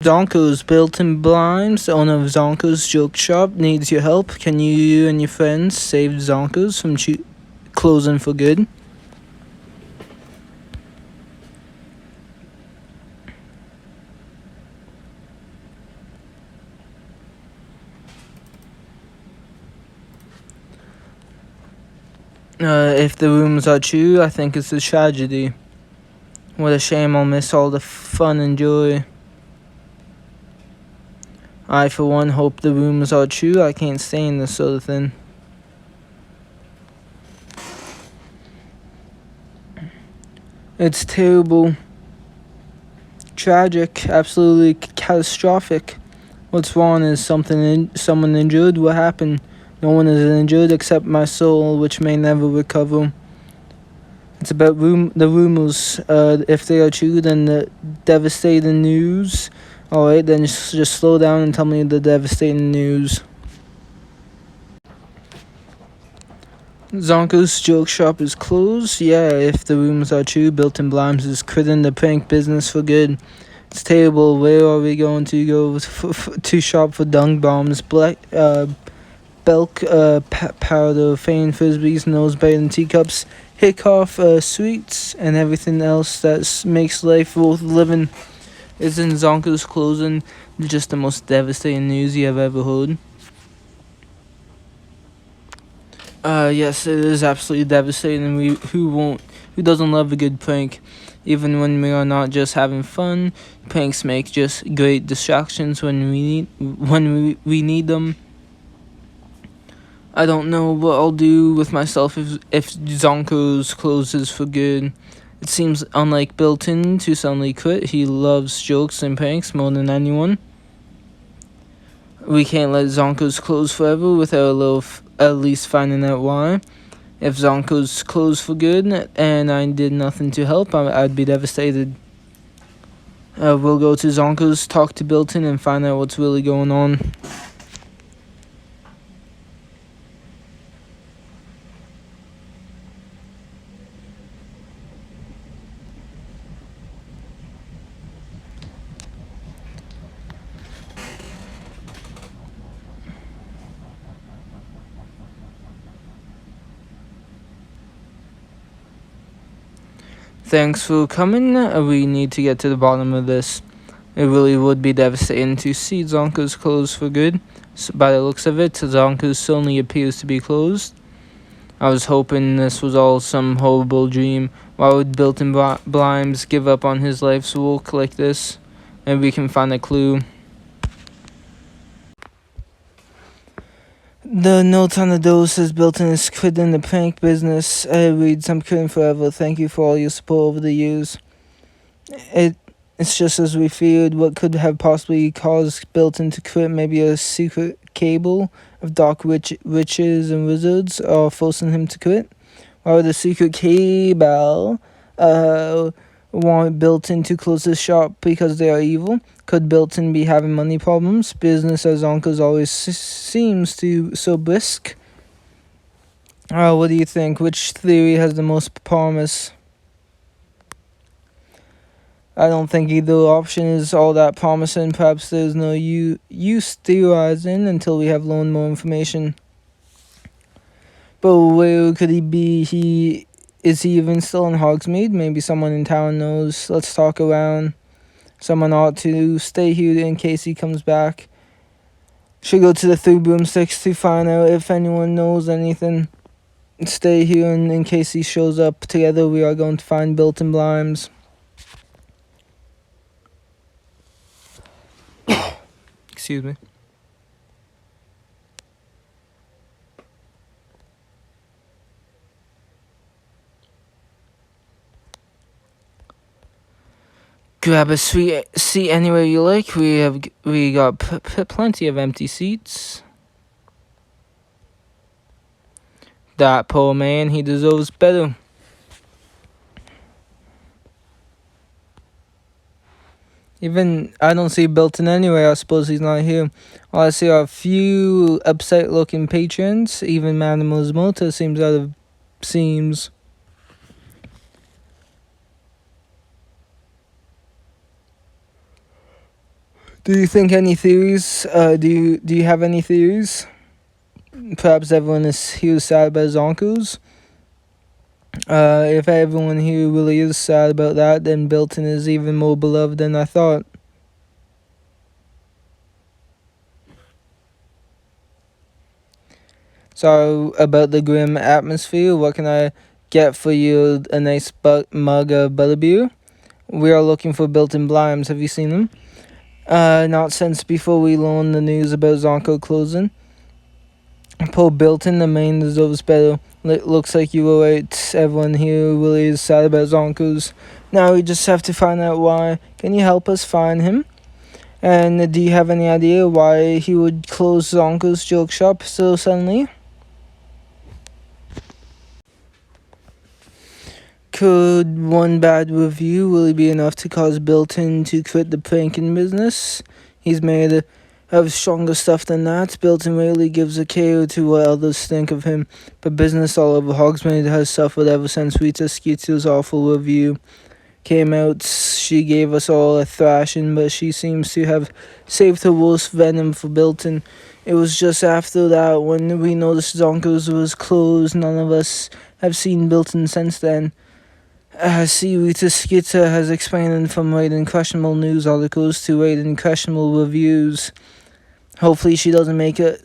Zonko's built-in blinds, the owner of Zonko's joke shop, needs your help. Can you and your friends save Zonko's from closing for good? If the rumors are true, I think it's a tragedy. What a shame, I'll miss all the fun and joy. I, for one, hope the rumors are true. I can't stand this sort of thing. It's terrible. Tragic. Absolutely catastrophic. What's wrong? Is someone injured? What happened? No one is injured except my soul, which may never recover. It's about the rumors. If they are true, then the devastating news. Alright, then just slow down and tell me the devastating news. Zonko's joke shop is closed. Yeah, if the rumors are true, Built-in Blinds is quitting the prank business for good. It's terrible. Where are we going to go to shop for dung bombs, belk powder, faint frisbees, nose biting teacups, hickoff sweets, and everything else that makes life worth living? Isn't Zonko's closing just the most devastating news you have ever heard? Yes, it is absolutely devastating. Who doesn't love a good prank? Even when we are not just having fun, pranks make just great distractions when we need them. I don't know what I'll do with myself if Zonko's closes for good. It seems unlike Built-in to suddenly quit. He loves jokes and pranks more than anyone. We can't let Zonko's close forever without at least finding out why. If Zonko's closed for good and I did nothing to help, I'd be devastated. We'll go to Zonko's, talk to Built-in, and find out what's really going on. Thanks for coming. We need to get to the bottom of this. It really would be devastating to see Zonko's closed for good. So by the looks of it, Zonko's certainly appears to be closed. I was hoping this was all some horrible dream. Why would Built-in Blinds give up on his life's work like this? Maybe we can find a clue. The note on the door says Built-in is quitting the prank business. It reads, I'm quitting forever. Thank you for all your support over the years. It's just as we feared. What could have possibly caused Built-in to quit? Maybe a secret cable of dark witches and wizards are forcing him to quit? Why would the secret cable want Built-in to close his shop because they are evil? Could Built-in be having money problems? Business as Zonko's always seems to so brisk. What do you think? Which theory has the most promise? I don't think either option is all that promising. Perhaps there's no use theorizing until we have learned more information. But where could he be? Is he even still in Hogsmeade? Maybe someone in town knows. Let's talk around. Someone ought to stay here in case he comes back. Should go to the 3 broomsticks to find out if anyone knows anything. Stay here in case he shows up. Together we are going to find Built-in Blinds. Excuse me. Grab a sweet seat anywhere you like. We got plenty of empty seats. That poor man, he deserves better. Even I don't see Built-in anywhere. I suppose he's not here. All I see are a few upset-looking patrons. Even Madame Osmota seems out of seams. Do you think any theories? Do you have any theories? Perhaps everyone is here sad about Zonkos. If everyone here really is sad about that, then Bilton is even more beloved than I thought. Sorry about the grim atmosphere. What can I get for you? A nice mug of butterbeer? We are looking for Bilton Blimes. Have you seen them? Not since before we learned the news about Zonko closing. Poor Bilton, the man deserves better. Looks like you were right. Everyone here really is sad about Zonko's. Now we just have to find out why. Can you help us find him? And do you have any idea why he would close Zonko's joke shop so suddenly? Could one bad review really be enough to cause Bilton to quit the pranking business? He's made of stronger stuff than that. Bilton rarely gives a care to what others think of him, but business all over Hogsmeade has suffered ever since Rita Skeeter's awful review came out. She gave us all a thrashing, but she seems to have saved her worst venom for Bilton. It was just after that when we noticed Zonko's was closed. None of us have seen Bilton since then. See, Rita Skeeter has expanded from writing questionable news articles to writing questionable reviews. Hopefully she doesn't make a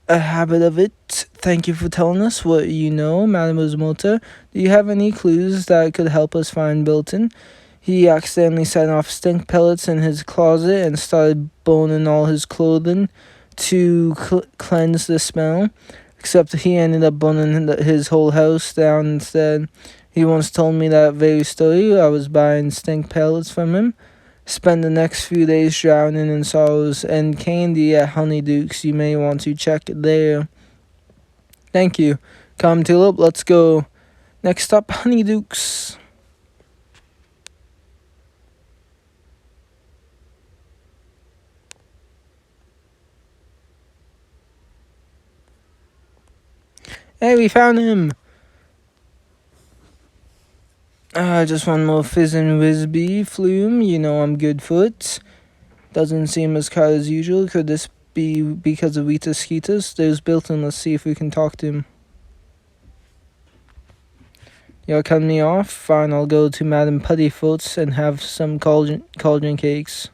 habit of it. Thank you for telling us what you know, Mademoiselle. Do you have any clues that could help us find Bilton? He accidentally set off stink pellets in his closet and started burning all his clothing to cleanse the smell. Except he ended up burning his whole house down instead. He once told me that very story. I was buying stink pellets from him. Spend the next few days drowning in sorrows and candy at Honeyduke's. You may want to check it there. Thank you. Come, Tulip, let's go. Next stop, Honeyduke's. Hey, we found him. Just one more fizz and Wisby flume. You know I'm good for it. Doesn't seem as cut as usual. Could this be because of Rita Skeeter's? There's Bilton. Let's see if we can talk to him. You're cutting me off? Fine, I'll go to Madame Puttyfoot's and have some cauldron cakes.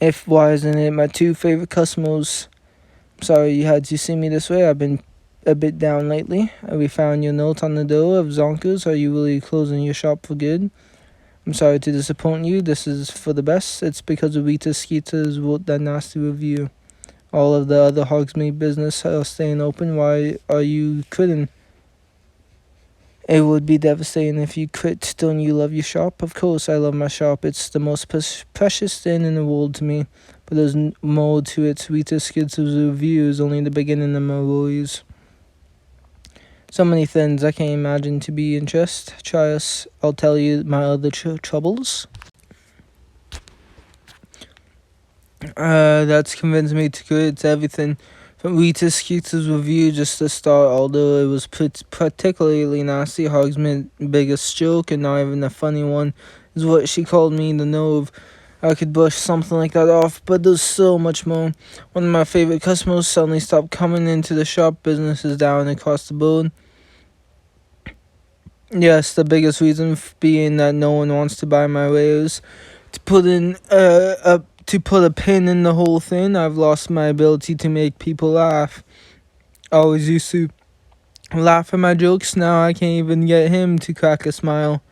If why isn't it my two favorite customers? Sorry you had to see me this way. I've been a bit down lately. We found your note on the door of Zonko's. Are you really closing your shop for good? I'm sorry to disappoint you. This is for the best. It's because of Rita Skeeter's wrote that nasty review. All of the other Hogsmeade business are staying open. Why are you quitting? It would be devastating if you quit. Don't you love your shop? Of course I love my shop. It's the most precious thing in the world to me. But there's more to it. Rita Skeeter's review is only the beginning of my worries. So many things I can't imagine to be interest. Try us. I'll tell you my other troubles. That's convinced me to quit. It's everything. From Rita Skeeter's review just to start, although it was particularly nasty, Hogsmeade's biggest joke, and not even a funny one, is what she called me the nerve. I could brush something like that off, but there's so much more. One of my favorite customers suddenly stopped coming into the shop. Business is down across the board. Yes, the biggest reason being that no one wants to buy my wares. To put a pin in the whole thing, I've lost my ability to make people laugh. I always used to laugh at my jokes. Now I can't even get him to crack a smile.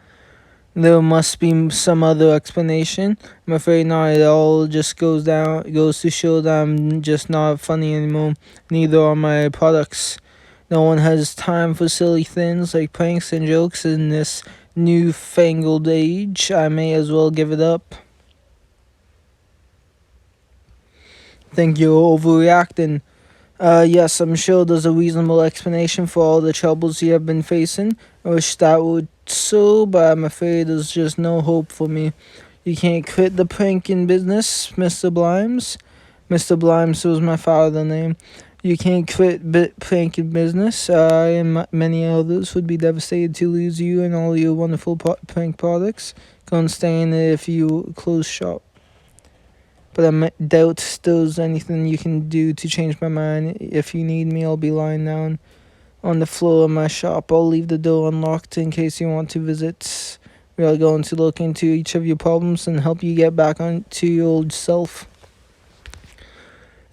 There must be some other explanation. I'm afraid not. It all just goes to show that I'm just not funny anymore. Neither are my products. No one has time for silly things like pranks and jokes in this newfangled age. I may as well give it up. Think you're overreacting. Yes, I'm sure there's a reasonable explanation for all the troubles you have been facing. I wish that would so, but I'm afraid there's just no hope for me. You can't quit the pranking business, Mr. Blimes. Mr. Blimes was my father's name. You can't quit pranking business. I and many others would be devastated to lose you and all your wonderful prank products. Can't stand it if you close shop. but I doubt there's anything you can do to change my mind. If you need me, I'll be lying down on the floor of my shop. I'll leave the door unlocked in case you want to visit. We are going to look into each of your problems and help you get back on to your old self.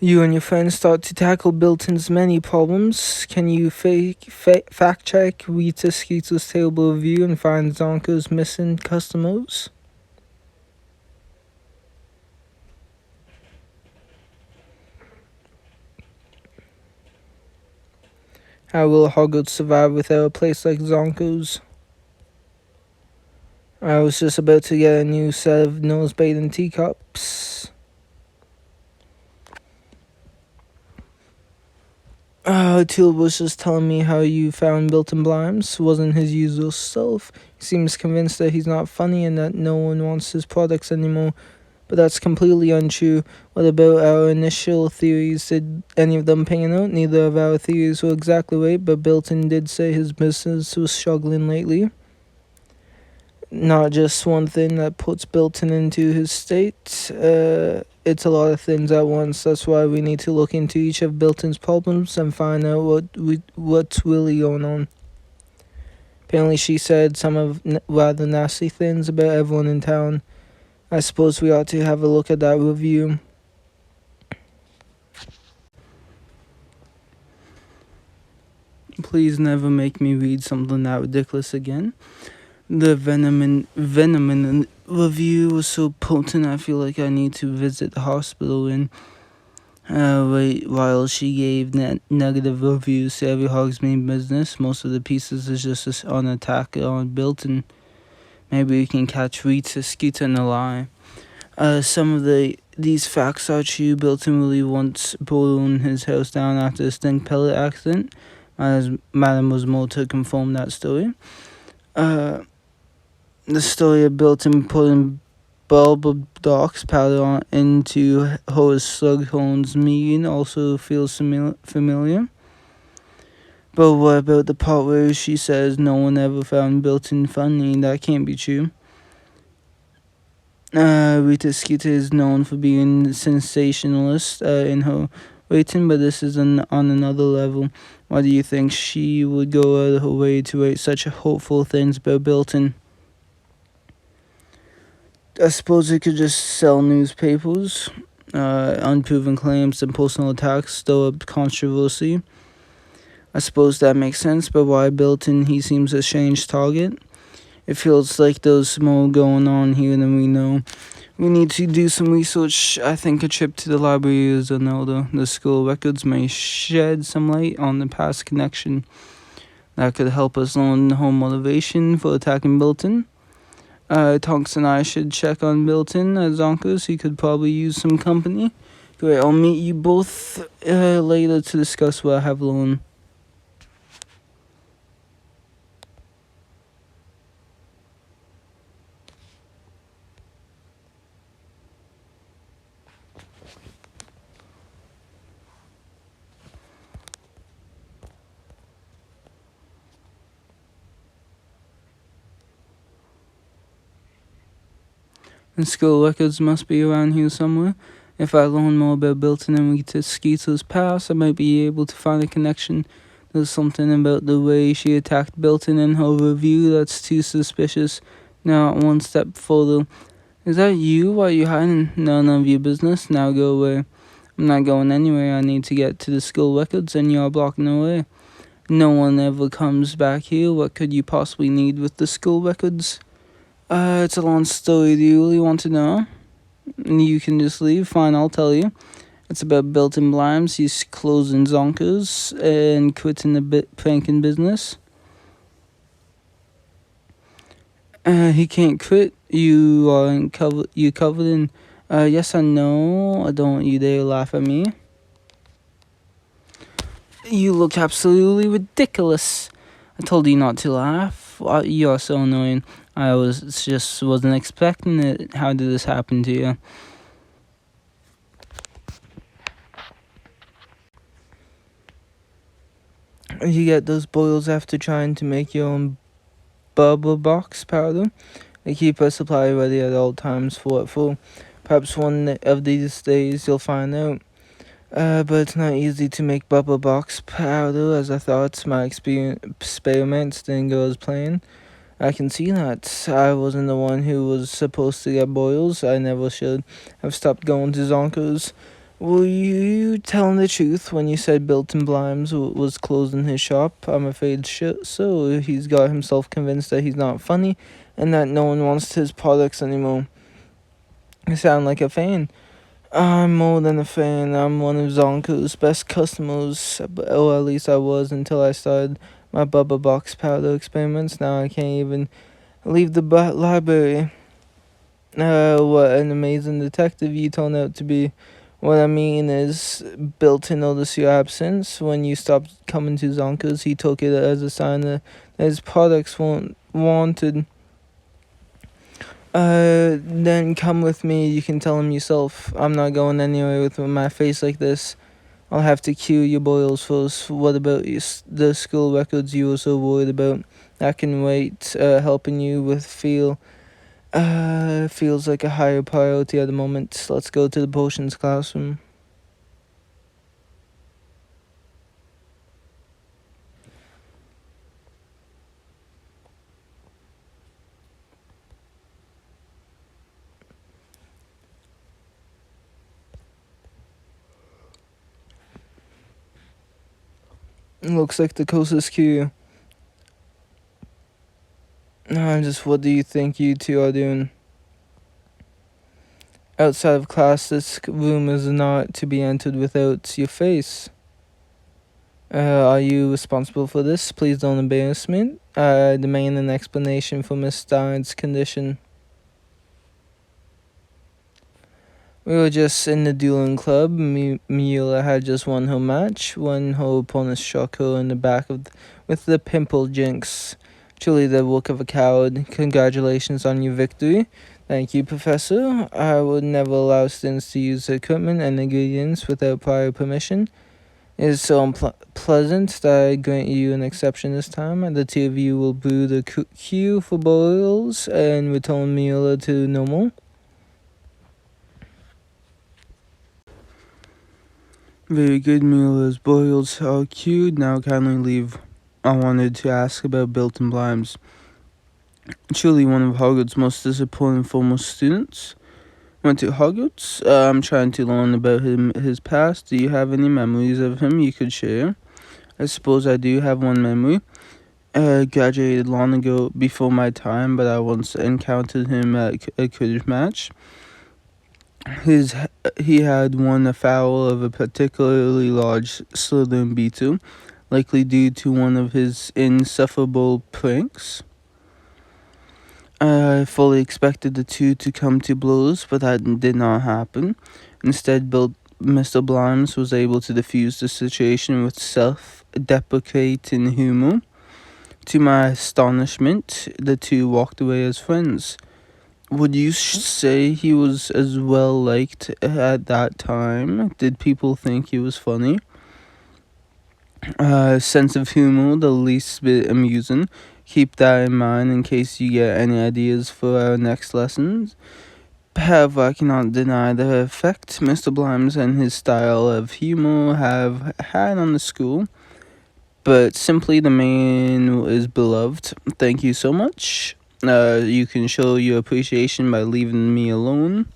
You and your friends start to tackle Bilton's many problems. Can you fact check Rita Skeeter's terrible review and find Zonko's missing customers? How will Hogwarts survive without a place like Zonko's? I was just about to get a new set of nose bathing teacups. Teal was just telling me how you found Bilton Blimes. Wasn't his usual self. He seems convinced that he's not funny and that no one wants his products anymore. But that's completely untrue. What about our initial theories? Did any of them pan out? Neither of our theories were exactly right, but Bilton did say his business was struggling lately. Not just one thing that puts Bilton into his state. It's a lot of things at once. That's why we need to look into each of Bilton's problems and find out what's really going on. Apparently she said some of rather nasty things about everyone in town. I suppose we ought to have a look at that review. Please never make me read something that ridiculous again. The venom in the review was so potent. I feel like I need to visit the hospital and wait while she gave negative reviews to every Hogsmeade business. Most of the pieces is just an attack on Bilton. Maybe we can catch Rita Skeeter in a lie. Some of these facts are true. Bilton really once blown his house down after a stink pellet accident. Madame was more to confirm that story. The story of Bilton putting Bulbadox powder into Horace Slughorn's meeting also feels familiar. But what about the part where she says no one ever found Bilton funny? That can't be true. Rita Skeeter is known for being sensationalist in her writing, but this is on another level. Why do you think she would go out of her way to write such hopeful things about Bilton? I suppose it could just sell newspapers. Unproven claims and personal attacks stir up controversy. I suppose that makes sense, but why Bilton? He seems a strange target. It feels like there's more going on here than we know. We need to do some research. I think a trip to the library is in order. The school records may shed some light on the past connection. That could help us learn her motivation for attacking Bilton. Tonks and I should check on Bilton at Zonko's. He could probably use some company. Great, I'll meet you both later to discuss what I have learned. The school records must be around here somewhere. If I learn more about Bilton and Rita Skeeter's past, I might be able to find a connection. There's something about the way she attacked Bilton in her review that's too suspicious. Now, one step further. Is that you? Why are you hiding? None of your business. Now go away. I'm not going anywhere. I need to get to the school records and you're blocking the way. No one ever comes back here. What could you possibly need with the school records? It's a long story. Do you really want to know? You can just leave. Fine, I'll tell you. It's about Bilton Blimes. He's closing Zonko's and quitting the pranking business. He can't quit. You are covered in. Yes, I know. I don't want you dare laugh at me. You look absolutely ridiculous. I told you not to laugh. You are so annoying. I wasn't expecting it. How did this happen to you? You get those boils after trying to make your own Bulbadox powder. They keep a supply ready at all times for what for. Perhaps one of these days you'll find out. But it's not easy to make bubble box powder as I thought. My experiments didn't go as planned. I can see that. I wasn't the one who was supposed to get boils. I never should have stopped going to Zonko's. Were you telling the truth when you said Bilton Blimes was closing his shop? I'm afraid so. He's got himself convinced that he's not funny and that no one wants his products anymore. You sound like a fan. I'm more than a fan. I'm one of Zonko's best customers, or at least I was until I started my Bubba Box powder experiments. Now I can't even leave the library. What an amazing detective you turned out to be. What I mean is, Bill to notice your absence. When you stopped coming to Zonko's, he took it as a sign that his products weren't wanted. Then come with me, you can tell him yourself. I'm not going anywhere with my face like this. I'll have to cure your boils first. What about the school records you were so worried about? I can wait. Helping you with feels like a higher priority at the moment. Let's go to the potions classroom. Looks like the coast is cure. Just what do you think you two are doing? Outside of class, this room is not to be entered without your face. Are you responsible for this? Please don't embarrass me. I demand an explanation for Miss Stein's condition. We were just in the dueling club. Mila had just won her match when her opponent struck her in the back with the pimple jinx. Truly the work of a coward. Congratulations on your victory. Thank you, Professor. I would never allow students to use the equipment and ingredients without prior permission. It is so unpleasant that I grant you an exception this time. The two of you will brew the cue for boils and return Mila to normal. Very good, Mila's boils are cued. Now kindly leave. I wanted to ask about Bilton Blimes. Truly one of Hogwarts' most disappointing former students. Went to Hogwarts. I'm trying to learn about his past. Do you have any memories of him you could share? I suppose I do have one memory. Graduated long ago before my time, but I once encountered him at a Quidditch match. He had won afoul of a particularly large Slytherin beetle, likely due to one of his insufferable pranks. I fully expected the two to come to blows, but that did not happen. Instead, Mr. Blimes was able to defuse the situation with self-deprecating humor. To my astonishment, the two walked away as friends. Would you say he was as well liked at that time? Did people think he was funny? Sense of humor, the least bit amusing. Keep that in mind in case you get any ideas for our next lessons. However, I cannot deny the effect Mr. Blimes and his style of humor have had on the school. But simply, the man is beloved. Thank you so much. You can show your appreciation by leaving me alone.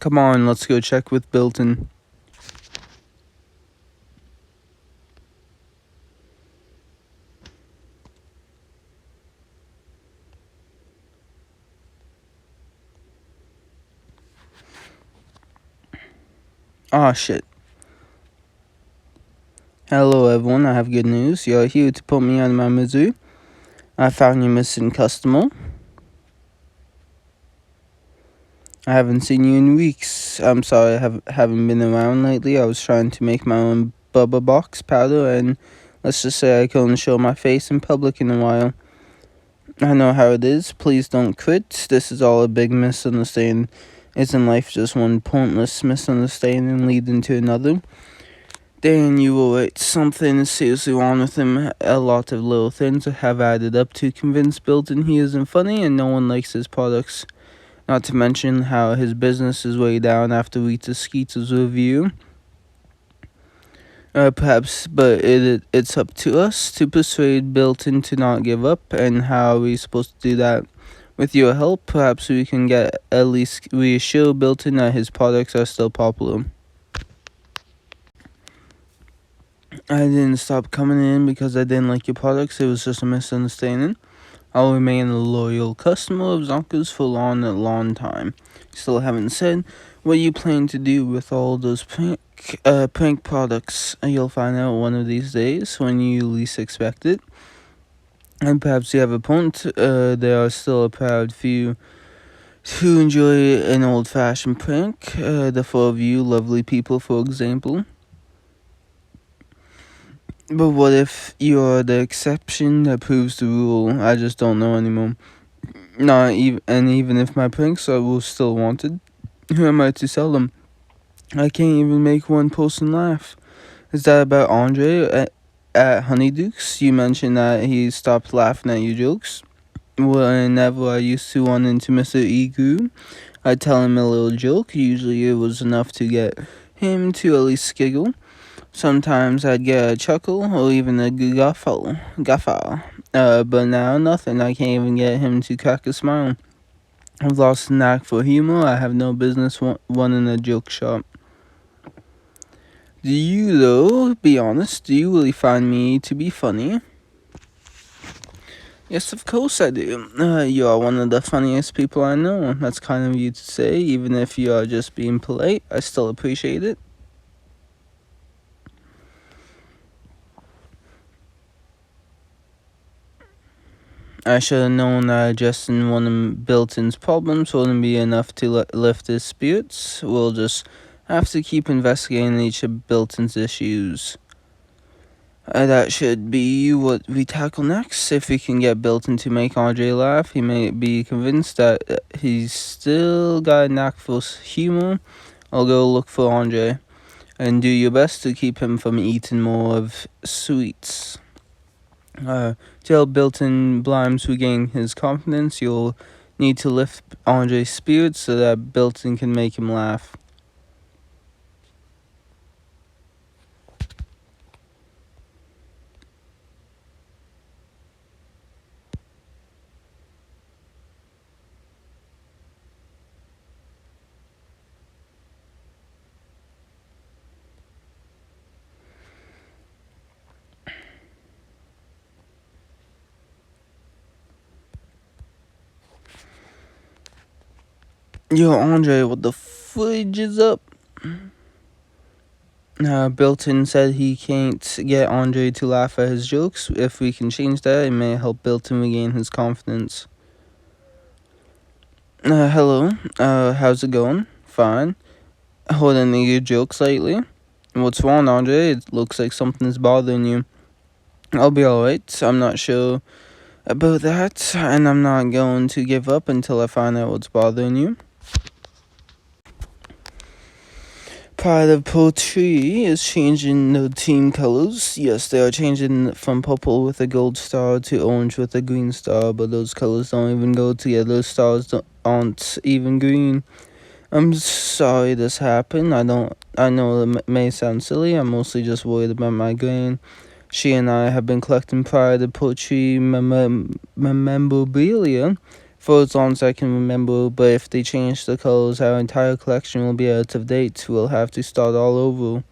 Come on, let's go check with Bilton. Ah, shit. Hello, everyone. I have good news. You're here to put me out of my misery. I found your missing customer. I haven't seen you in weeks. I'm sorry I haven't been around lately. I was trying to make my own Bubba Box powder, and let's just say I couldn't show my face in public in a while. I know how it is. Please don't quit. This is all a big misunderstanding. Isn't life just one pointless misunderstanding leading to another? Dan, you were right. Something is seriously wrong with him. A lot of little things have added up to convince Bilton he isn't funny and no one likes his products. Not to mention how his business is way down after Rita Skeeter's review. Perhaps, but it's up to us to persuade Bilton to not give up, and how are we supposed to do that? With your help, perhaps we can at least reassure Bilton that his products are still popular. I didn't stop coming in because I didn't like your products, it was just a misunderstanding. I'll remain a loyal customer of Zonko's for a long time. Still haven't said what you plan to do with all those prank products. You'll find out one of these days when you least expect it. And perhaps you have a point. There are still a proud few who enjoy an old-fashioned prank. The four of you lovely people, for example. But what if you're the exception that proves the rule? I just don't know anymore. Even if my pranks were still wanted, who am I to sell them? I can't even make one person laugh. Is that about Andre at Honeydukes? You mentioned that he stopped laughing at your jokes. Whenever I used to run into Mr. Egu, I'd tell him a little joke. Usually it was enough to get him to at least giggle. Sometimes I'd get a chuckle or even a guffaw. But now nothing. I can't even get him to crack a smile. I've lost the knack for humor. I have no business running a joke shop. Do you, though? Be honest. Do you really find me to be funny? Yes, of course I do. You are one of the funniest people I know. That's kind of you to say. Even if you are just being polite, I still appreciate it. I should have known that addressing one of Bilton's problems wouldn't be enough to lift his spirits. We'll just have to keep investigating each of Bilton's issues. That should be what we tackle next. If we can get Bilton to make Andre laugh, he may be convinced that he's still got a knack for humor. I'll go look for Andre, and do your best to keep him from eating more of sweets. To help Bilton Blimes regain his confidence, you'll need to lift Andre's spirits so that Bilton can make him laugh. Yo, Andre, what the fudge is up? Bilton said he can't get Andre to laugh at his jokes. If we can change that, it may help Bilton regain his confidence. Hello. How's it going? Fine. Holding any of your jokes lately? What's wrong, Andre? It looks like something's bothering you. I'll be alright. I'm not sure about that, and I'm not going to give up until I find out what's bothering you. Pride of Poetry is changing the team colors. Yes, they are changing from purple with a gold star to orange with a green star, but those colors don't even go together. Those stars aren't even green. I'm sorry this happened. I know it may sound silly. I'm mostly just worried about my grain. She and I have been collecting Pride of Poetry memorabilia for as long as I can remember, but if they change the colors, our entire collection will be out of date. We'll have to start all over.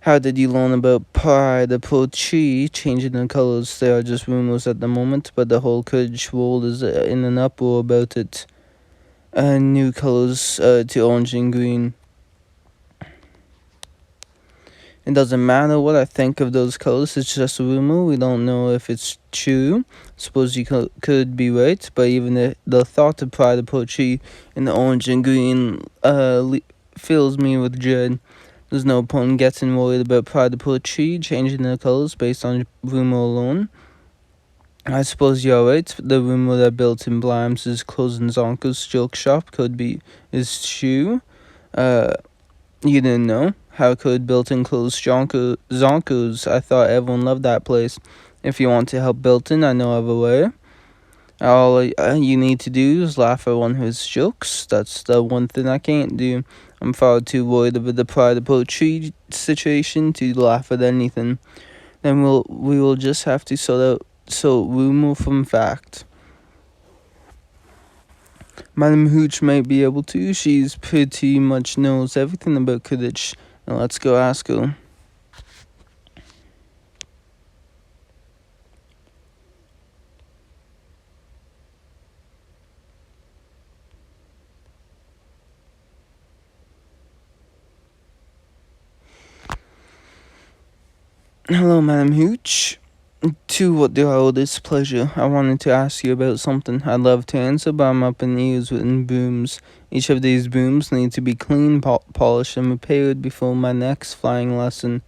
How did you learn about Pride of Poetry changing the colors? There are just rumors at the moment, but the whole Courage world is in an uproar about it. New colors to orange and green. It doesn't matter what I think of those colors, it's just a rumor. We don't know if it's true. Suppose you could be right, but even the thought of Pride of Poetry in the orange and green fills me with dread. There's no point in getting worried about Pride of Poetry changing their colors based on rumor alone. I suppose you're right. The rumor that Bilton Blimes is closing Zonko's joke shop is true. You didn't know? How could Bilton close Zonko's? I thought everyone loved that place. If you want to help Bilton, I know of a way. All you need to do is laugh at one of his jokes. That's the one thing I can't do. I'm far too worried about the pride of poetry situation to laugh at anything. Then we will just have to sort rumor from fact. Madam Hooch might be able to. She's pretty much knows everything about Quidditch. Now let's go ask her. Hello, Madam Hooch. To what the oldest pleasure, I wanted to ask you about something. I'd love to answer, but I'm up in the ears with brooms. Each of these brooms need to be cleaned, polished, and repaired before my next flying lesson.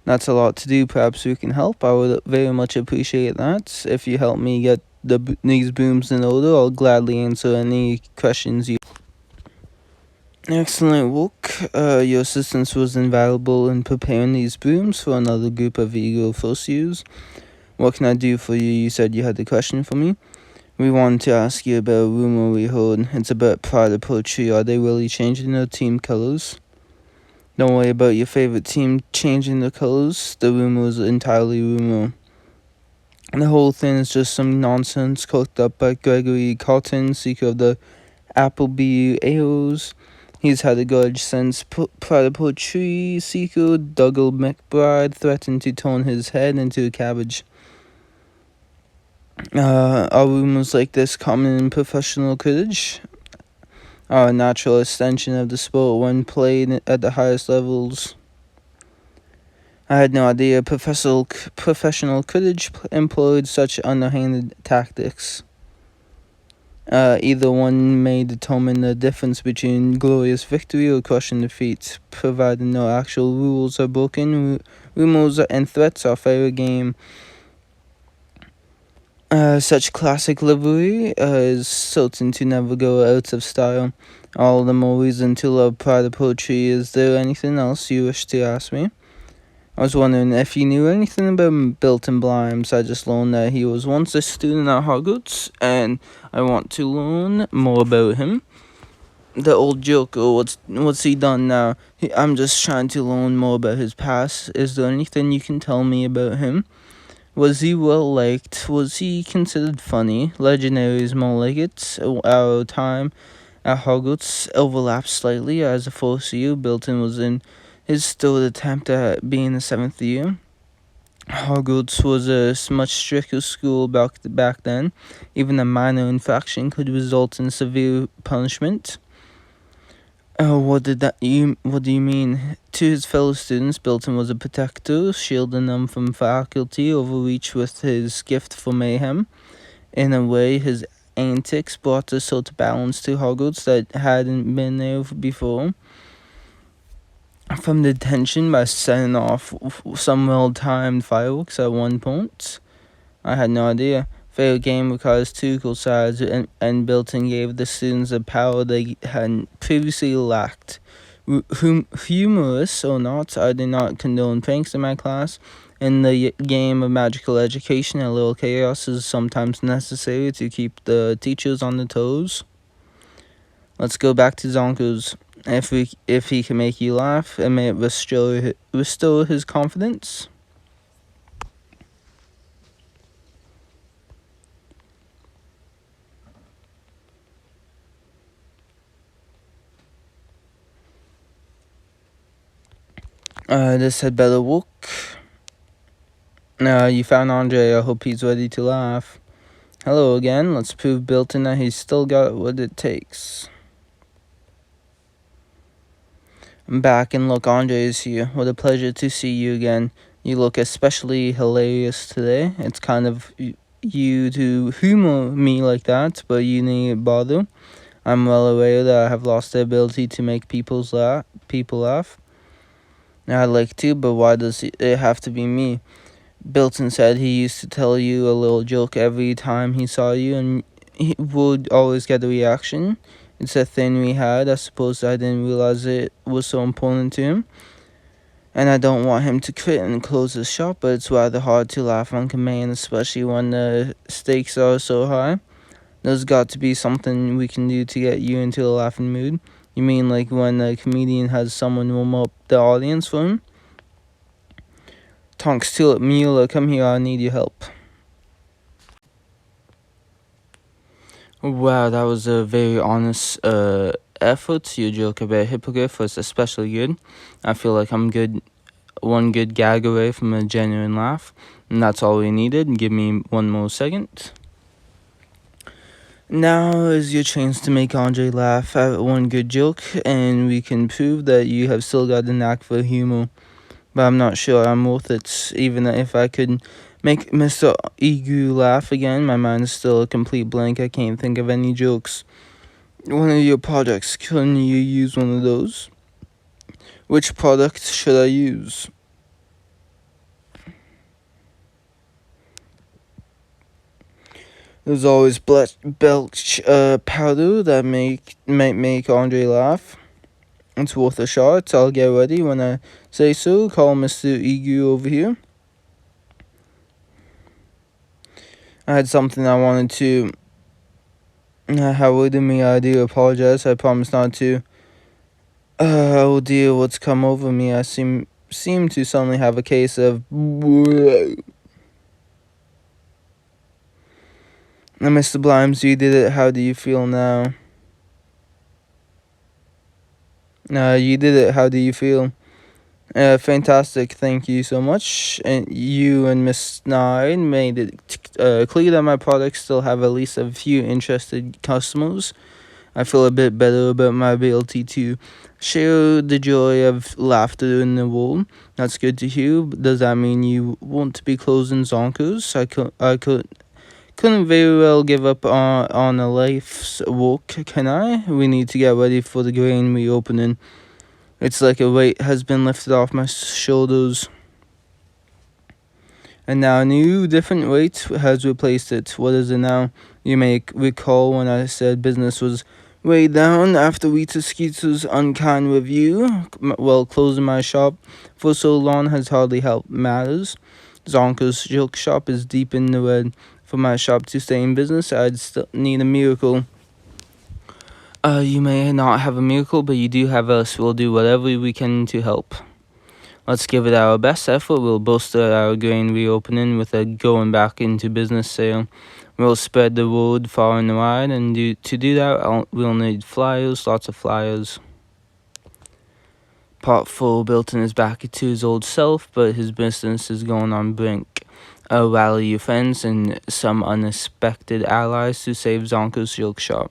That's a lot to do. Perhaps we can help. I would very much appreciate that. If you help me get these brooms in order, I'll gladly answer any questions you. Excellent work. Your assistance was invaluable in preparing these brooms for another group of eager use. What can I do for you? You said you had a question for me. We wanted to ask you about a rumor we heard. It's about Pride of Poetry. Are they really changing their team colors? Don't worry about your favorite team changing their colors. The rumor is entirely rumor. The whole thing is just some nonsense cooked up by Gregory Cotton, seeker of the Appleby Ales. He's had a grudge since Pride of Poetry seeker Dougal McBride threatened to turn his head into a cabbage. Are rumors like this common in professional Quidditch? Are a natural extension of the sport when played at the highest levels. I had no idea professional Quidditch employed such underhanded tactics. Either one may determine the difference between glorious victory or crushing defeat, provided no actual rules are broken. Rumors and threats are fair game. Such classic livery is certain to never go out of style. All the more reason to love Pride of Poetry. Is there anything else you wish to ask me? I was wondering if you knew anything about Bilton Blimes. I just learned that he was once a student at Hogwarts, and I want to learn more about him. The old Joker, what's he done now? I'm just trying to learn more about his past. Is there anything you can tell me about him? Was he well liked? Was he considered funny? Legendary is more like it. Our time at Hogwarts overlapped slightly. As a fourth year, Bilton was in his third attempt at being a seventh year. Hogwarts was a much stricter school back then. Even a minor infraction could result in severe punishment. What do you mean? To his fellow students, Bilton was a protector, shielding them from faculty overreach with his gift for mayhem. In a way, his antics brought a sort of balance to Hogwarts that hadn't been there before. From detention by setting off some well-timed fireworks at one point. I had no idea. Fair game requires two equal sides, and Bilton gave the students a power they had previously lacked. Humorous or not, I did not condone pranks in my class. In the game of magical education, a little chaos is sometimes necessary to keep the teachers on their toes. Let's go back to Zonko's. If he can make you laugh, it may restore his confidence. This had better work. You found Andre. I hope he's ready to laugh. Hello again. Let's prove Bilton that he's still got what it takes. I'm back, and look, Andre is here. What a pleasure to see you again. You look especially hilarious today. It's kind of you to humor me like that, but you needn't bother. I'm well aware that I have lost the ability to make people laugh. I'd like to, but why does it have to be me? Bilton said he used to tell you a little joke every time he saw you, and he would always get a reaction. It's a thing we had. I suppose I didn't realize it was so important to him. And I don't want him to quit and close his shop, but it's rather hard to laugh on command, especially when the stakes are so high. There's got to be something we can do to get you into a laughing mood. You mean like when a comedian has someone warm up the audience for him? Tonks Tulip Mueller, come here, I need your help. Wow, that was a very honest effort. Your joke about hippogriff was especially good. I feel like I'm good, one good gag away from a genuine laugh, and that's all we needed. Give me one more second. Now is your chance to make Andre laugh at one good joke, and we can prove that you have still got the knack for humor. But I'm not sure I'm worth it. Even if I could make Mr. Egu laugh again, my mind is still a complete blank. I can't think of any jokes. One of your products, couldn't you use one of those? Which product should I use? There's always belch powder that might make Andre laugh. It's worth a shot. I'll get ready when I say so. Call Mr. Egu over here. I had something I wanted to. Howard and me, I do apologize. I promise not to. Oh dear, what's come over me? I seem to suddenly have a case of. Mr. Blimes, you did it. How do you feel now? You did it. How do you feel? Fantastic. Thank you so much. And you and Miss Nine made it clear that my products still have at least a few interested customers. I feel a bit better about my ability to share the joy of laughter in the world. That's good to hear. Does that mean you want to be closing Zonkos? Couldn't very well give up on a life's work, can I? We need to get ready for the grain reopening. It's like a weight has been lifted off my shoulders. And now a new, different weight has replaced it. What is it now? You may recall when I said business was way down after Rita Skeeter's unkind review. Well, closing my shop for so long has hardly helped matters. Zonko's joke shop is deep in the red. For my shop to stay in business, I'd still need a miracle. You may not have a miracle, but you do have us. We'll do whatever we can to help. Let's give it our best effort. We'll bolster our grain reopening with a going back into business sale. We'll spread the word far and wide, and to do that, we'll need flyers, lots of flyers. Part 4, Bilton is back to his old self, but his business is going on brink. Rally your friends and some unexpected allies to save Zonko's joke shop.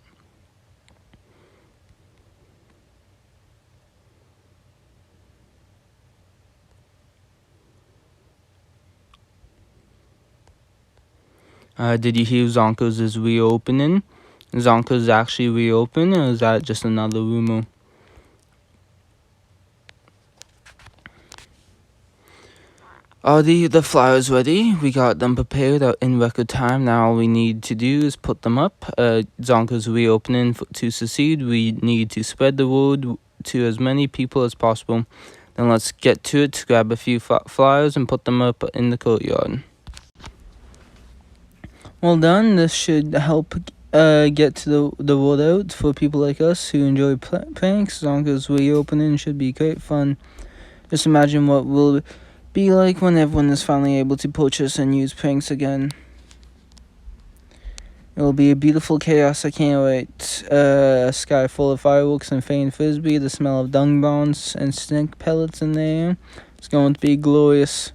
Did you hear Zonko's is reopening? Zonko's actually reopened, or is that just another rumor? Are the flyers ready? We got them prepared in record time. Now all we need to do is put them up. Zonko's reopening to succeed. We need to spread the word to as many people as possible. Then let's get to it. Grab a few flyers and put them up in the courtyard. Well done. This should help get to the word out for people like us who enjoy pranks. Zonko's reopening should be great fun. Just imagine what will be like when everyone is finally able to purchase and use pranks again. It will be a beautiful chaos, I can't wait. A sky full of fireworks and faint frisbee, the smell of dung bombs and stink pellets in the air. It's going to be glorious.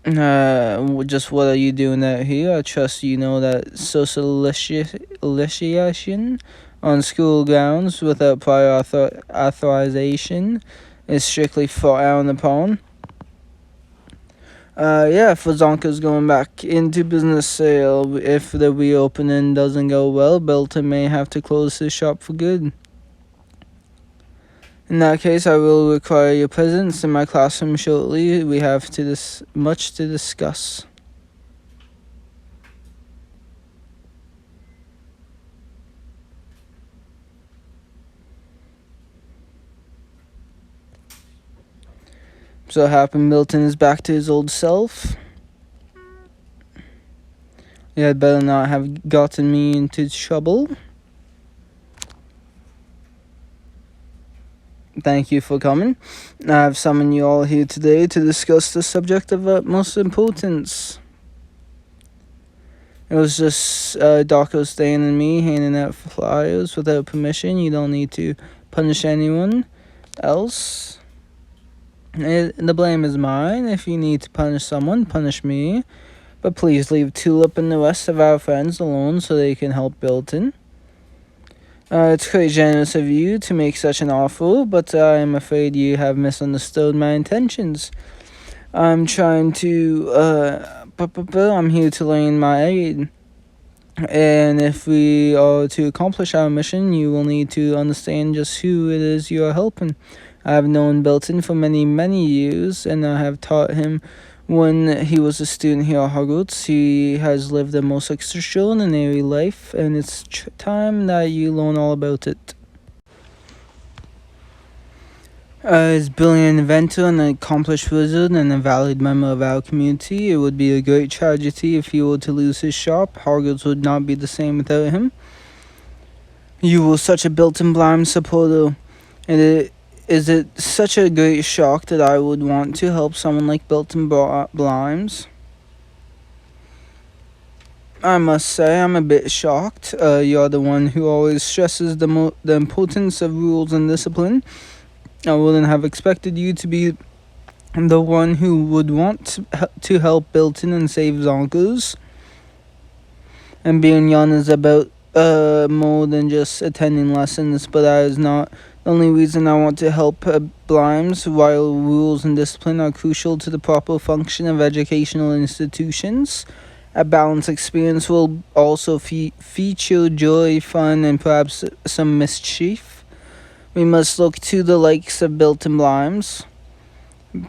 Just what are you doing out here? I trust you know that socialization on school grounds without prior authorization is strictly frowned upon. For Zonko's going back into business sale, if the reopening doesn't go well, Belton may have to close his shop for good. In that case, I will require your presence in my classroom shortly. We have much to discuss. So happy Milton is back to his old self. You had better not have gotten me into trouble. Thank you for coming. I've summoned you all here today to discuss the subject of utmost importance. It was just Darko Stain and me handing out flyers without permission. You don't need to punish anyone else. The blame is mine. If you need to punish someone, punish me. But please leave Tulip and the rest of our friends alone so they can help Bilton. It's quite generous of you to make such an offer, but I am afraid you have misunderstood my intentions. I'm trying to, I'm here to lend my aid. And if we are to accomplish our mission, you will need to understand just who it is you are helping. I have known Bilton for many, many years, and I have taught him when he was a student here at Hogwarts. He has lived a most extraordinary life, and it's time that you learn all about it. As a brilliant inventor, an accomplished wizard, and a valued member of our community, it would be a great tragedy if he were to lose his shop. Hogwarts would not be the same without him. You were such a Bilton Blind supporter, and is it such a great shock that I would want to help someone like Bilton Blimes? I must say I'm a bit shocked. You're the one who always stresses the importance of rules and discipline. I wouldn't have expected you to be the one who would want to help Bilton and save Zonkos. And being young is about more than just attending lessons, but that is not the only reason I want to help Blimes. While rules and discipline are crucial to the proper function of educational institutions, a balanced experience will also feature joy, fun, and perhaps some mischief. We must look to the likes of Bilton Blimes.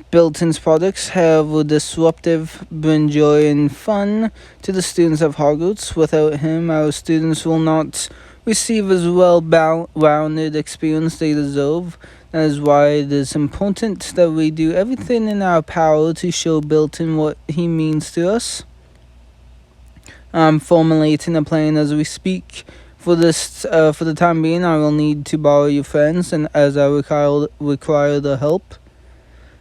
Bilton's products have a disruptive, bring joy and fun to the students of Hogwarts. Without him, our students will not receive as well-rounded experience they deserve. That is why it is important that we do everything in our power to show Bilton what he means to us. I'm formulating a plan as we speak. For the time being, I will need to borrow your friends, and as I require the help.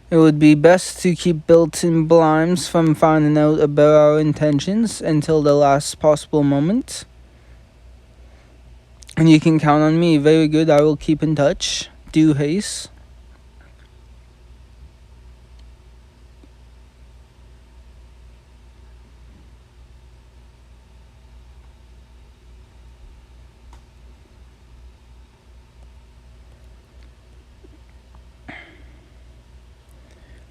It would be best to keep Bilton Blimes from finding out about our intentions until the last possible moment. And you can count on me. Very good, I will keep in touch. Do haste.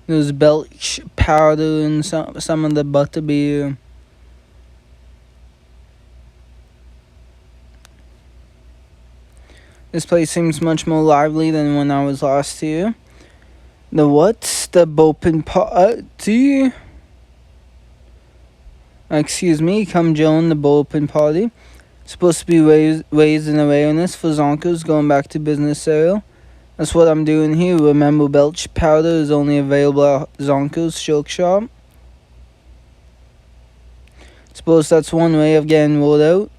There's belch powder and some of the butterbeer. This place seems much more lively than when I was last here. The what? The Bopin party? Excuse me, come join the Bopin party. Supposed to be raising awareness for Zonkos going back to business sale. That's what I'm doing here. Remember, belch powder is only available at Zonko's Shulk Shop. Suppose that's one way of getting word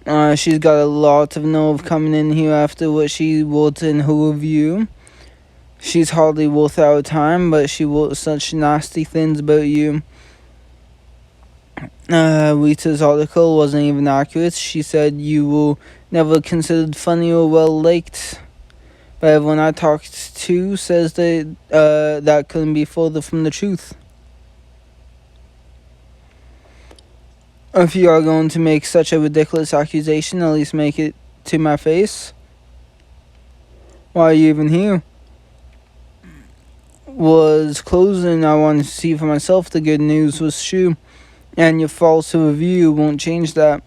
out. She's got a lot of nerve coming in here after what she wrote in her review. She's hardly worth our time, but she wrote such nasty things about you. Rita's article wasn't even accurate. She said you were never considered funny or well-liked. But everyone I talked to says that that couldn't be further from the truth. If you are going to make such a ridiculous accusation, at least make it to my face. Why are you even here? Was closing. I wanted to see for myself the good news was true. And your false review won't change that.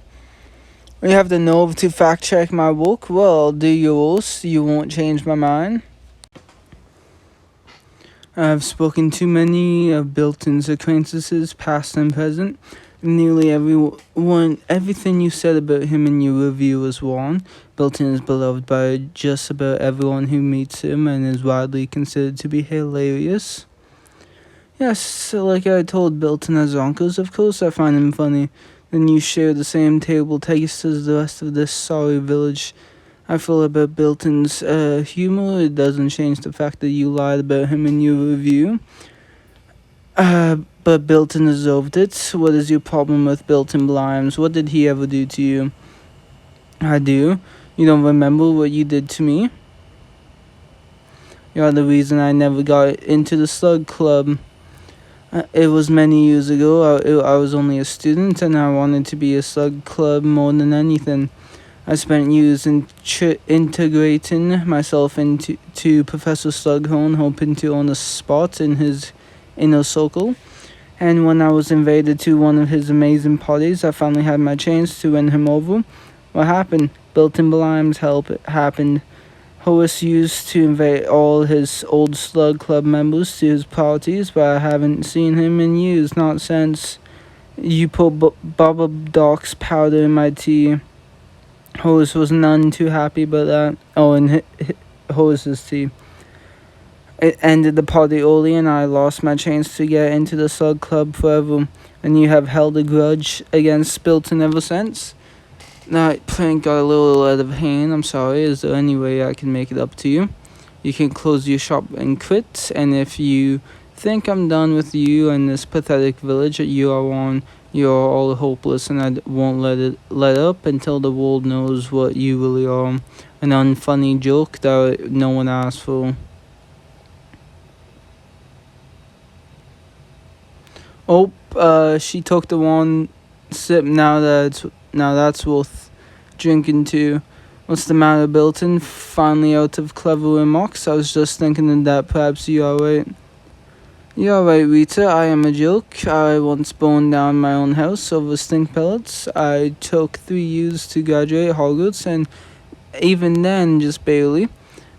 You have the nerve to fact check my work? Well, do yours. You won't change my mind. I've spoken to many of Bilton's acquaintances, past and present. Nearly everything you said about him in your review is wrong. Bilton is beloved by just about everyone who meets him and is widely considered to be hilarious. Yes, so like I told Bilton as Zonkos, of course I find him funny. Then you share the same table taste as the rest of this sorry village. I feel about Bilton's humor. It doesn't change the fact that you lied about him in your review. But Bilton deserved it. What is your problem with Bilton Blimes? What did he ever do to you? I do. You don't remember what you did to me? You're the reason I never got into the slug club. It was many years ago. I was only a student and I wanted to be a slug club more than anything. I spent years integrating myself into Professor Slughorn, hoping to earn a spot in his inner circle. And when I was invited to one of his amazing parties, I finally had my chance to win him over. What happened? Bilton Blime's help happened. Horace used to invite all his old Slug Club members to his parties, but I haven't seen him in years, not since you put Baba Doc's powder in my tea. Horace was none too happy about that. Oh, and Horace's tea. It ended the party early, and I lost my chance to get into the Slug Club forever. And you have held a grudge against Bilton ever since? That prank got a little out of hand. I'm sorry. Is there any way I can make it up to you? You can close your shop and quit. And if you think I'm done with you and this pathetic village that you are on, you're all hopeless, and I won't let up until the world knows what you really are. An unfunny joke that no one asked for. Oh, she took the one sip. Now that's worth drinking too. What's the matter, Bilton? Finally out of clever remarks. I was just thinking that perhaps you are right. You're right, Rita. I am a joke. I once burned down my own house over stink pellets. I took 3 years to graduate Hogwarts, and even then, just barely.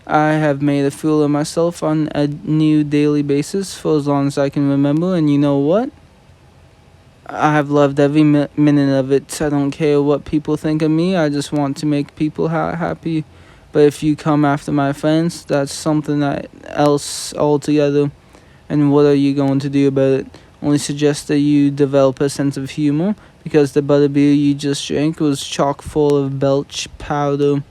I have made a fool of myself on a new daily basis for as long as I can remember, and you know what? I have loved every minute of it. I don't care what people think of me. I just want to make people happy. But if you come after my friends, that's something else altogether. And what are you going to do about it? Only suggest that you develop a sense of humor, because the butterbeer you just drank was chock full of belch powder.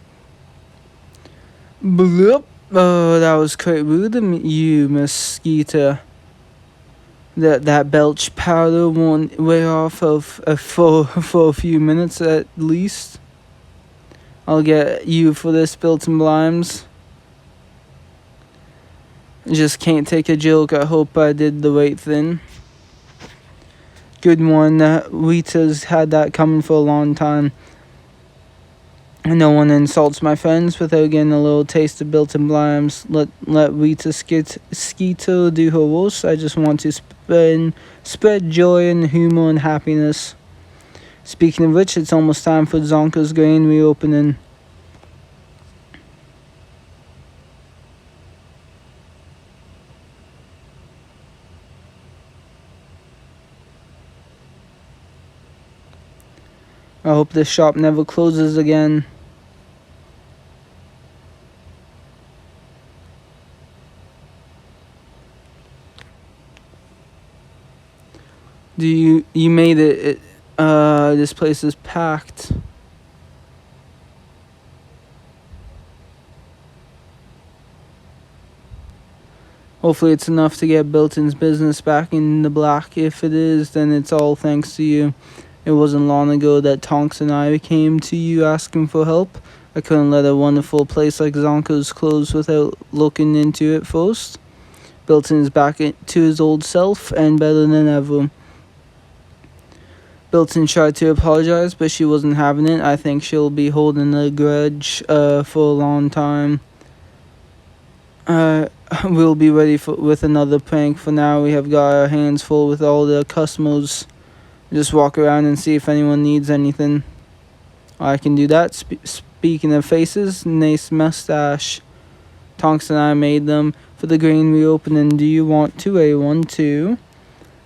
Bloop. Oh, that was quite rude of you, Miss Skeeter. That belch powder won't wear off for a few minutes at least. I'll get you for this, Bilton Blimes. Just can't take a joke. I hope I did the right thing. Good one. Rita's had that coming for a long time. No one insults my friends without getting a little taste of Bilton Blimes. Let Rita Skeeter do her worst. I just want to spread joy and humor and happiness. Speaking of which, it's almost time for Zonko's grain reopening. I hope this shop never closes again. You made it? This place is packed. Hopefully it's enough to get Bilton's business back in the black. If it is, then it's all thanks to you. It wasn't long ago that Tonks and I came to you asking for help. I couldn't let a wonderful place like Zonko's close without looking into it first. Bilton is back to his old self and better than ever. Bilton tried to apologize, but she wasn't having it. I think she'll be holding a grudge for a long time. We'll be ready with another prank. For now, we have got our hands full with all the customers. Just walk around and see if anyone needs anything. I can do that. Speaking of faces, nice mustache. Tonks and I made them for the grain reopening. Do you want to a one too?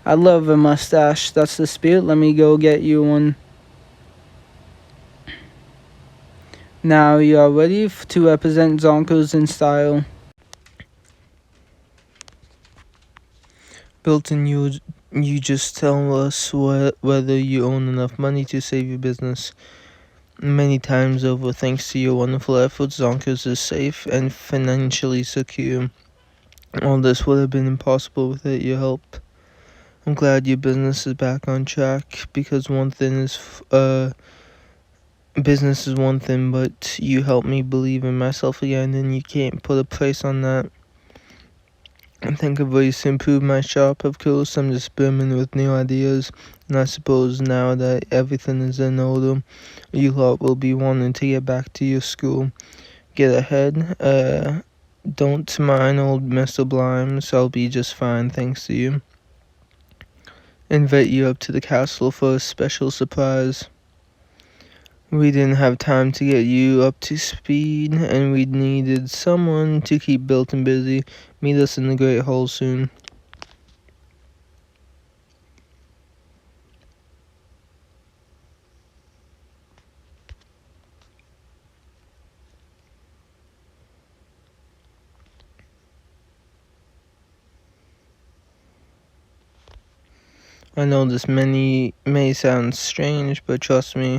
I love a mustache. That's the spirit. Let me go get you one. Now you are ready to represent Zonkos in style. Milton, you just tell us whether you own enough money to save your business. Many times over, thanks to your wonderful efforts, Zonkers is safe and financially secure. All this would have been impossible without your help. I'm glad your business is back on track, because business is one thing, but you helped me believe in myself again, and you can't put a price on that. And think of ways to improve my shop. Of course, I'm just brimming with new ideas, and I suppose now that everything is in order, you lot will be wanting to get back to your school. Get ahead. Don't mind old Mr. Blimes. I'll be just fine, thanks to you. Invite you up to the castle for a special surprise. We didn't have time to get you up to speed, and we needed someone to keep Bilton busy. Meet us in the Great Hall soon. I know this may sound strange, but trust me,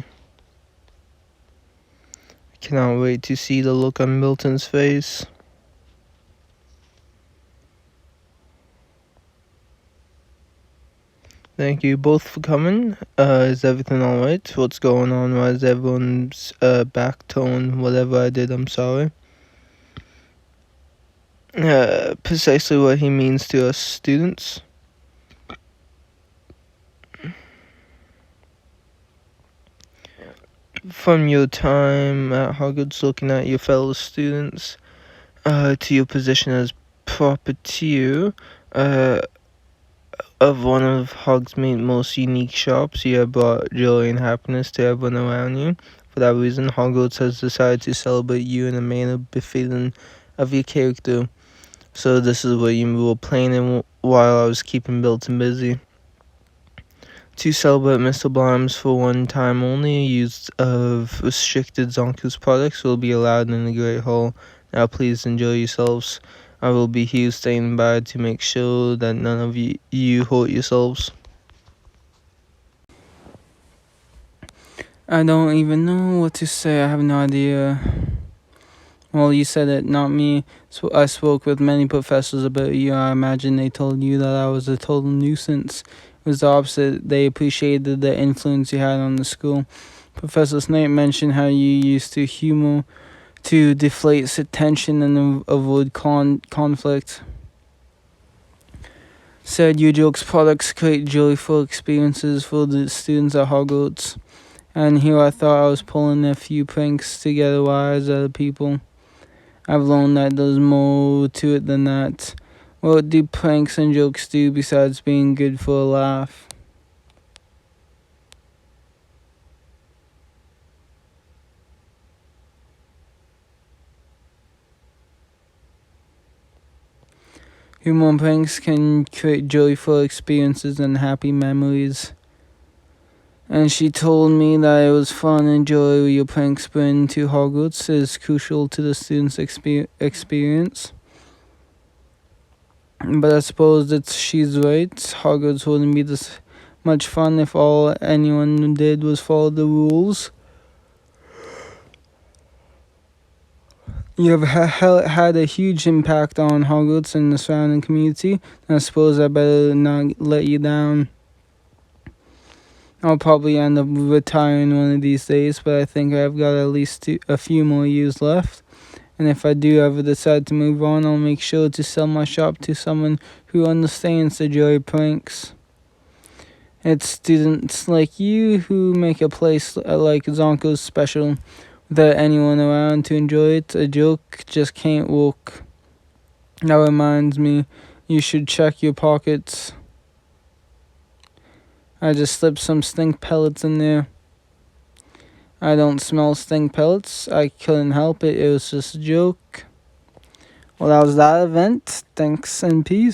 I cannot wait to see the look on Milton's face. Thank you both for coming. Is everything alright? What's going on? Why is everyone's back tone? Whatever I did, I'm sorry. Precisely what he means to us students. From your time at Hogwarts, looking at your fellow students, to your position as proprietor of one of Hogsmeade's most unique shops, you have brought joy and happiness to everyone around you. For that reason, Hogwarts has decided to celebrate you in a manner befitting of your character. So this is what you were planning while I was keeping Bilton busy. To celebrate Mr. Blimes for one time only, use of restricted Zonko's products will be allowed in the Great Hall. Now please enjoy yourselves. I will be here standing by to make sure that none of you hurt yourselves. I don't even know what to say. I have no idea. Well, you said it, not me. So I spoke with many professors about you. I imagine they told you that I was a total nuisance. It was the opposite. They appreciated the influence you had on the school. Professor Snape mentioned how you used to humor to deflate tension and avoid conflict. Said your jokes products create joyful experiences for the students at Hogwarts. And here I thought I was pulling a few pranks to get a rise out of people. I've learned that there's more to it than that. What do pranks and jokes do besides being good for a laugh? Humor and pranks can create joyful experiences and happy memories. And she told me that it was fun and joy your pranks bring to Hogwarts is crucial to the students' experience. But I suppose that she's right. Hogwarts wouldn't be this much fun if all anyone did was follow the rules. You have had a huge impact on Hogwarts and the surrounding community, and I suppose I better not let you down. I'll probably end up retiring one of these days, but I think I've got at least a few more years left. And if I do ever decide to move on, I'll make sure to sell my shop to someone who understands the joy of pranks. It's students like you who make a place like Zonko's special. Without anyone around to enjoy it, a joke just can't work. That reminds me, you should check your pockets. I just slipped some stink pellets in there. I don't smell stink pellets. I couldn't help it. It was just a joke. Well, that was that event. Thanks and peace.